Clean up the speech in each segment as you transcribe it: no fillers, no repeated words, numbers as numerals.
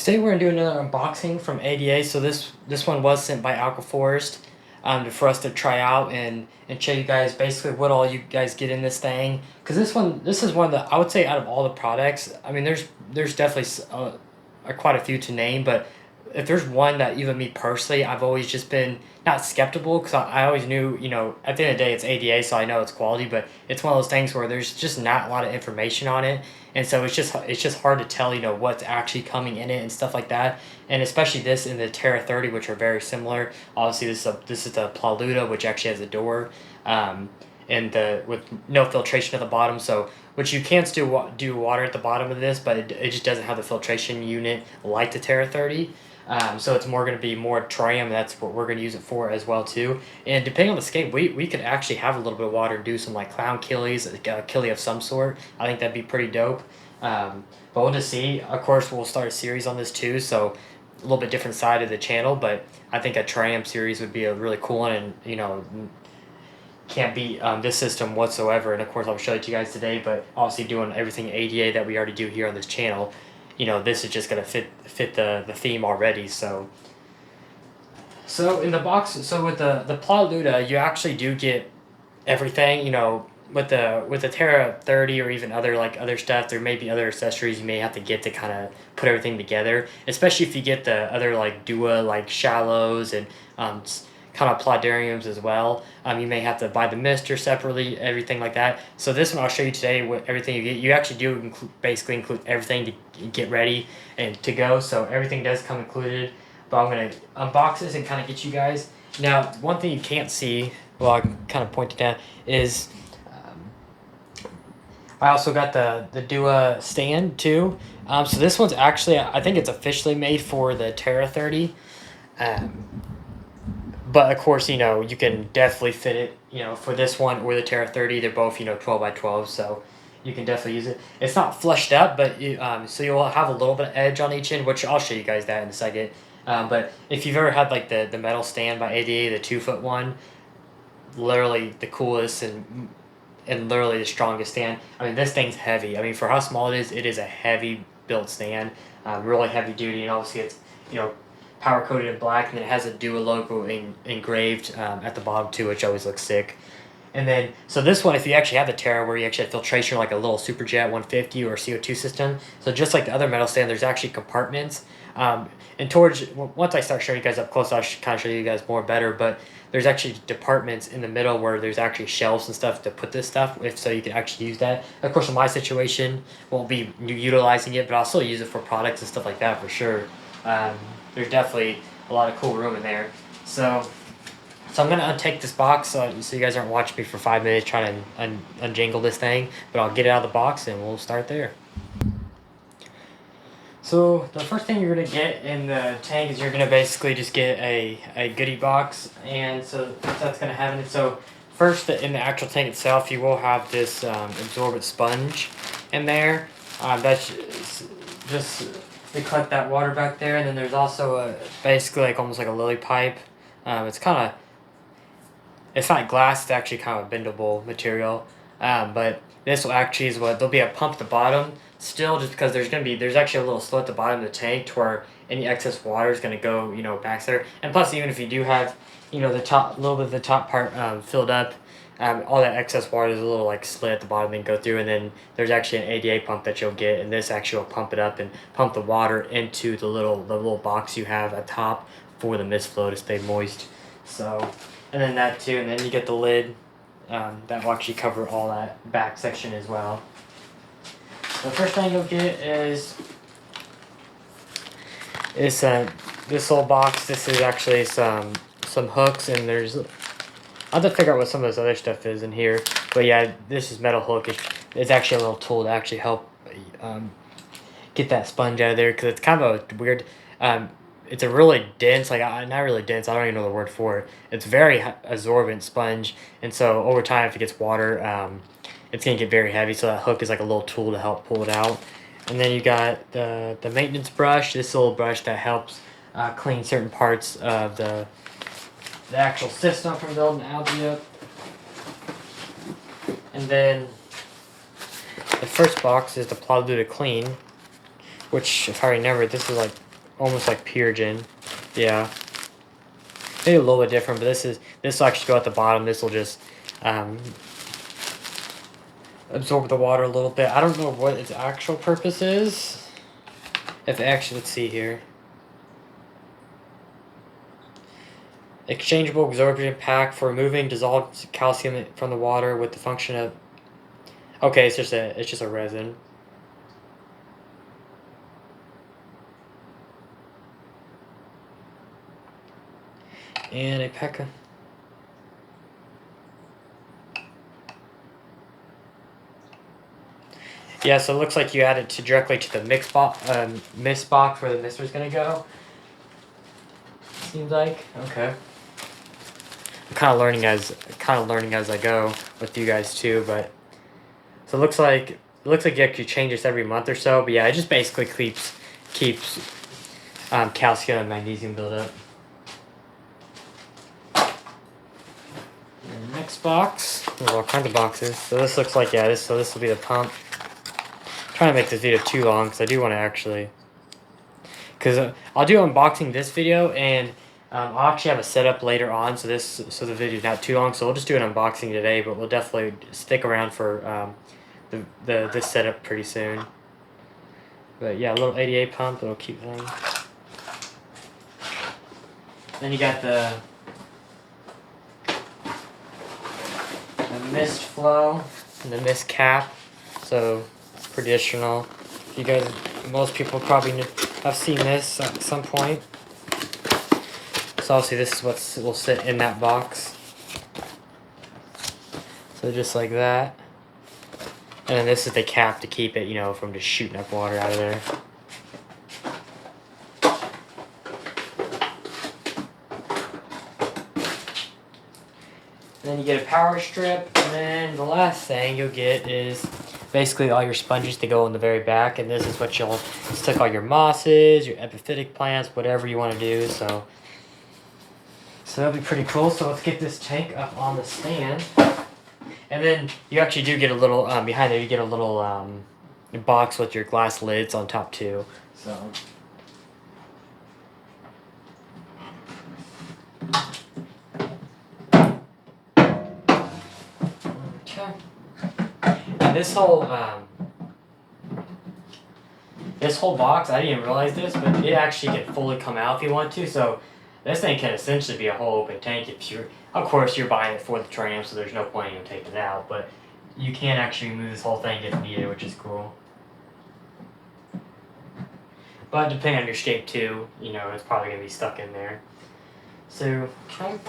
Today we're gonna do another unboxing from ADA. So this one was sent by Aqua for us to try out and show you guys basically what all you guys get in this thing. Because this is one of the, I would say, out of all the products, I mean there's definitely quite a few to name, but if there's one that even me personally, I've always just been not skeptical, because I always knew, you know, at the end of the day it's ADA, so I know it's quality, but it's one of those things where there's just not a lot of information on it, and so it's just hard to tell, you know, what's actually coming in it and stuff like that. And especially this and the Terra 30, which are very similar. Obviously this is the Paluda, which actually has a door, and with no filtration at the bottom, so which you can still do water at the bottom of this, but it just doesn't have the filtration unit like the Terra 30. So it's more going to be more aquarium. That's what we're going to use it for as well too. And depending on the scape, we could actually have a little bit of water and do some like clown killies, a killie of some sort. I think that'd be pretty dope. But we'll just see. Of course, we'll start a series on this too, so a little bit different side of the channel. But I think a aquarium series would be a really cool one, and you know, can't beat this system whatsoever. And of course, I'll show it to you guys today. But obviously, doing everything ADA that we already do here on this channel, you know, this is just gonna fit the theme already. So in the box, so with the Paluda, you actually do get everything. You know, with the Terra 30 or even other stuff, there may be other accessories you may have to get to kind of put everything together. Especially if you get the other like Dooa like shallows and kind of plodariums as well. You may have to buy the mister separately, everything like that. So this one I'll show you today with everything you get. You actually do basically include everything to get ready and to go. So everything does come included. But I'm going to unbox this and kind of get you guys. Now, one thing you can't see, well, I can kind of point it down, is I also got the Dooa stand too. So this one's actually, I think it's officially made for the Terra 30. But of course, you know, you can definitely fit it, you know, for this one or the Terra 30. They're both, you know, 12 by 12, so you can definitely use it. It's not flushed up, but so you'll have a little bit of edge on each end, which I'll show you guys that in a second. But if you've ever had like the metal stand by ADA, the 2-foot one, literally the coolest and literally the strongest stand. I mean, this thing's heavy. I mean, for how small it is a heavy built stand, really heavy duty, and obviously it's, you know, power coated in black, and then it has a Dooa logo engraved at the bottom too, which always looks sick. And then, so this one, if you actually have the Terra, where you actually have filtration, like a little Superjet 150 or CO2 system, so just like the other metal stand, there's actually compartments. And towards, once I start showing you guys up close, I'll kind of show you guys more better, but there's actually departments in the middle where there's actually shelves and stuff to put this stuff, so you can actually use that. Of course, in my situation, won't be utilizing it, but I'll still use it for products and stuff like that for sure. There's definitely a lot of cool room in there. So I'm going to untake this box so you guys aren't watching me for 5 minutes trying to unjangle this thing, but I'll get it out of the box and we'll start there. So the first thing you're going to get in the tank is you're going to basically just get a goodie box, and so that's going to have it. So first, in the actual tank itself, you will have this absorbent sponge in there. That's just to collect that water back there, and then there's also basically like almost like a lily pipe. It's not glass, it's actually kind of a bendable material. But this will actually is what, there'll be a pump at the bottom still, just because there's actually a little slit at the bottom of the tank to where any excess water is going to go, you know, back there. And plus, even if you do have, you know, a little bit of the top part filled up, all that excess water is a little like slit at the bottom and go through, and then there's actually an ADA pump that you'll get, and this actually will pump it up and pump the water into the little box you have at top for the mist flow to stay moist. So, and then that too, and then you get the lid that will actually cover all that back section as well. The first thing you'll get is this little box. This is actually some hooks, and there's, I'll have to figure out what some of this other stuff is in here. But yeah, this is metal hook. It's actually a little tool to actually help get that sponge out of there, because it's kind of a weird, it's a really dense, like, not really dense, I don't even know the word for it. It's very absorbent sponge, and so over time, if it gets water, it's going to get very heavy, so that hook is like a little tool to help pull it out. And then you got the maintenance brush, this little brush that helps clean certain parts of the actual system from building algae up. And then the first box is the Paluda Clean, which, if I remember, this is like almost like Purigen. Yeah. Maybe a little bit different, but this will actually go at the bottom. This will just absorb the water a little bit. I don't know what its actual purpose is. If actually, let's see here. Exchangeable absorption pack for removing dissolved calcium from the water with the function of. Okay, it's just a resin. And a pack of. Yeah, so it looks like you add it directly to the mist box where the mister's gonna go. Seems like. Okay. I'm kind of learning as I go with you guys too, but so it looks like you actually change this every month or so. But yeah, it just basically keeps calcium and magnesium buildup. And the next box, there's all kinds of boxes. So this looks like this will be the pump. I'm trying to make this video too long because I do want to actually, because I'll do unboxing this video and. I'll actually have a setup later on, so the video's not too long. So we'll just do an unboxing today, but we'll definitely stick around for this setup pretty soon. But yeah, a little 88 pump, it'll keep them. Then you got the mist flow and the mist cap. So traditional. You guys, most people probably have seen this at some point. So obviously this is what will sit in that box. So just like that. And then this is the cap to keep it, from just shooting up water out of there. And then you get a power strip, and then the last thing you'll get is basically all your sponges to go in the very back, and this is what you'll stick all your mosses, your epiphytic plants, whatever you want to do. So that'll be pretty cool. So let's get this tank up on the stand. And then you actually do get a little, behind there you get a little box with your glass lids on top too. So. Okay. And this whole box, I didn't even realize this, but it actually can fully come out if you want to. So this thing can essentially be a whole open tank if of course you're buying it for the terrarium, so there's no point in taking it out, but you can actually remove this whole thing if needed, which is cool. But depending on your shape too, it's probably going to be stuck in there. So, okay.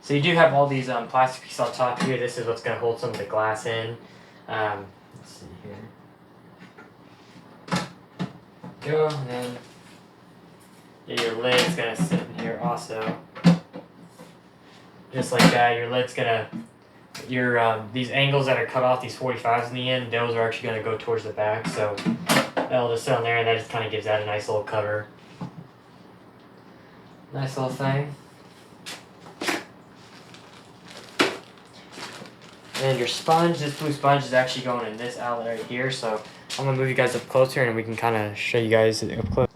So you do have all these plastic pieces on top here. This is what's going to hold some of the glass in. Let's see here. Go, and then your lid's going to sit in here also. Just like that, your lid's going to, these angles that are cut off, these 45s in the end, those are actually going to go towards the back. So that'll just sit on there, and that just kind of gives that a nice little cover. Nice little thing. And your sponge, this blue sponge is actually going in this outlet right here. So I'm going to move you guys up closer and we can kind of show you guys it up close.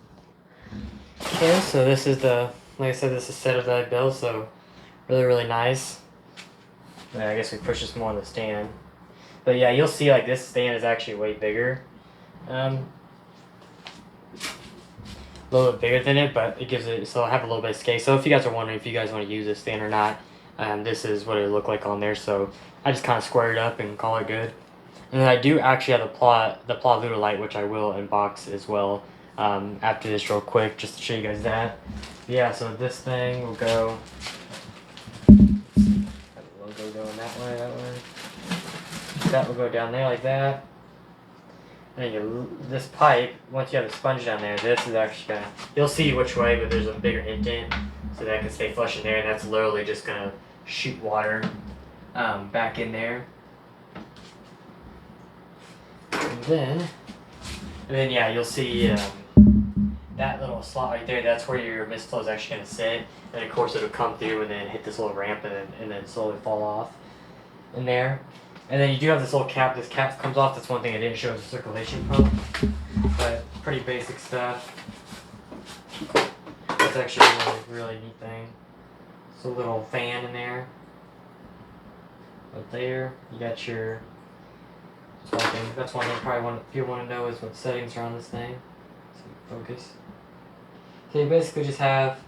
Okay, so this is like I said, this is the setup that I built. So really, really nice. And I guess we push this more on the stand. But yeah, you'll see like this stand is actually way bigger. A little bit bigger than it, but it gives it, so I have a little bit of space. So if you guys are wondering if you guys want to use this stand or not, this is what it looked like on there. So I just kind of square it up and call it good. And then I do actually have the Paluda light, which I will unbox as well after this real quick, just to show you guys that. Yeah, so this thing will go. That will go going that way. That will go down there like that. And then this pipe, once you have the sponge down there, this is actually gonna, you'll see which way, but there's a bigger indent, so that can stay flush in there, and that's literally just gonna shoot water back in there. And then yeah, you'll see that little slot right there. That's where your mist flow is actually gonna sit, and of course it'll come through and then hit this little ramp and then slowly fall off in there. And then you do have this little cap. This cap comes off. That's one thing I didn't show is the circulation pump, but pretty basic stuff. That's actually a really neat thing. It's a little fan in there. Up there, you got your. That's one thing probably people want to know is what settings are on this thing. So focus. So you basically just have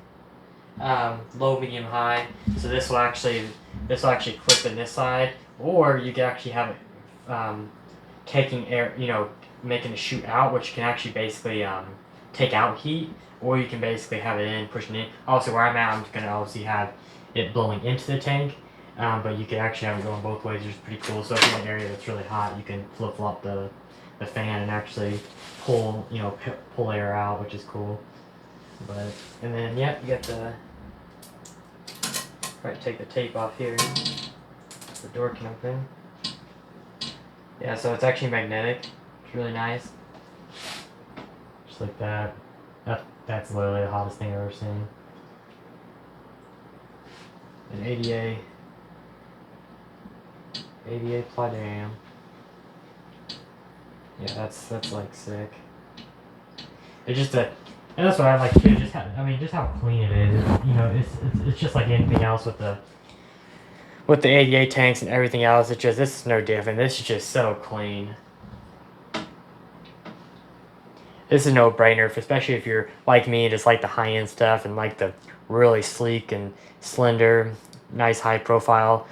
low, medium, high. So this will actually clip in this side, or you can actually have it taking air, making it shoot out, which can actually basically take out heat, or you can basically have it in, pushing it in. Also, where I'm at, I'm gonna obviously have it blowing into the tank, but you can actually have it going both ways, which is pretty cool. So if you're in an area that's really hot, you can flip-flop the fan and actually pull air out, which is cool. And then yeah, you got the. Right, take the tape off here. The door can open. Yeah, so it's actually magnetic. It's really nice. Just like that. That's literally the hottest thing I've ever seen. An ADA Planarium. Yeah, that's like sick. It's just and that's what I like too. Just how clean it is. It's just like anything else with the ADA tanks and everything else. This is no different. This is just so clean. This is a no-brainer, especially if you're like me and just like the high-end stuff and like the really sleek and slender, nice high profile.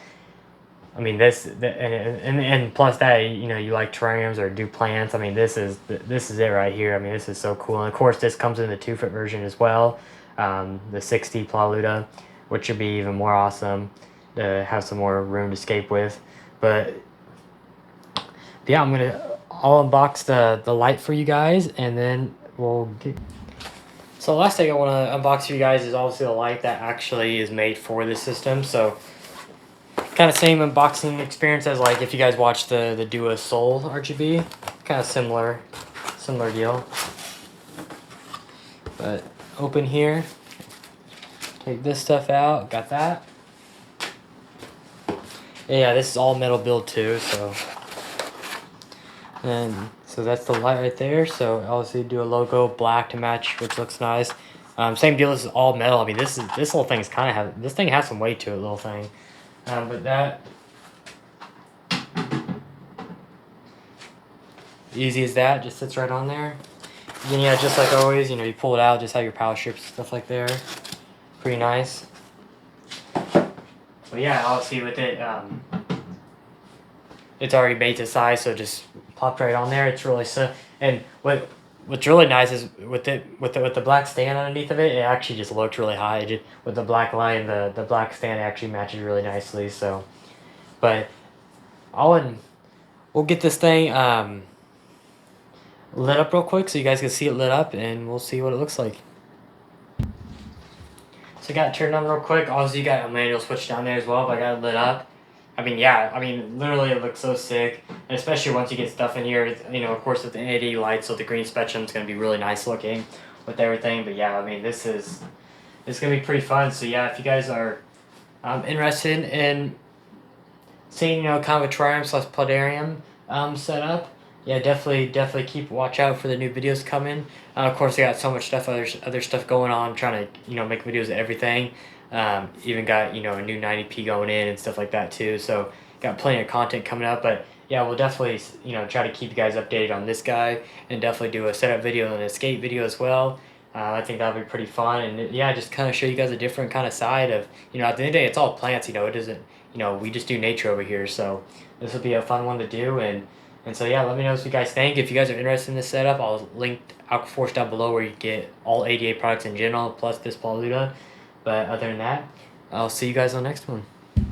I mean and plus that you like terrariums or do plants. I mean this is it right here. I mean this is so cool. And of course this comes in the 2-foot version as well, the 60 Paluda, which would be even more awesome to have some more room to escape with. But yeah, I'll unbox the light for you guys, and then we'll get. So the last thing I want to unbox for you guys is obviously the light that actually is made for this system. So kind of same unboxing experience as like if you guys watch the Dooa Soul RGB, kind of similar deal. But open here, take this stuff out, got that. Yeah, this is all metal build too, so. And so that's the light right there. So obviously do a logo black to match, which looks nice. Same deal, this is all metal. I mean this little thing is this thing has some weight to it, little thing. But that easy as that, just sits right on there. Then yeah, just like always, you pull it out, just have your power strips and stuff like there. Pretty nice. But yeah, obviously with it, it's already made to size, so just popped right on there. It's really and what's really nice is with the black stand underneath of it, it actually just looked really high. With the black line, the black stand actually matches really nicely. So, but we'll get this thing lit up real quick so you guys can see it lit up, and we'll see what it looks like. So I got it turned on real quick. Obviously you got a manual switch down there as well, but I got it lit up. Literally it looks so sick, and especially once you get stuff in here, of course with the LED lights, so the green spectrum is going to be really nice looking with everything. But yeah, it's going to be pretty fun. So yeah, if you guys are interested in seeing, kind of a terrarium / planarium setup, yeah, definitely keep watch out for the new videos coming. Of course, I got so much stuff, other stuff going on. I'm trying to, make videos of everything. Even got, a new 90p going in and stuff like that too. So got plenty of content coming up. But yeah, we'll definitely, try to keep you guys updated on this guy, and definitely do a setup video and an escape video as well. I think that'll be pretty fun, and yeah, just kind of show you guys a different kind of side of, at the end of the day, it's all plants, it isn't, we just do nature over here. So this will be a fun one to do, and so yeah, let me know what you guys think. If you guys are interested in this setup, I'll link Aquaforce down below where you get all ADA products in general, plus this Paluda. But other than that, I'll see you guys on the next one.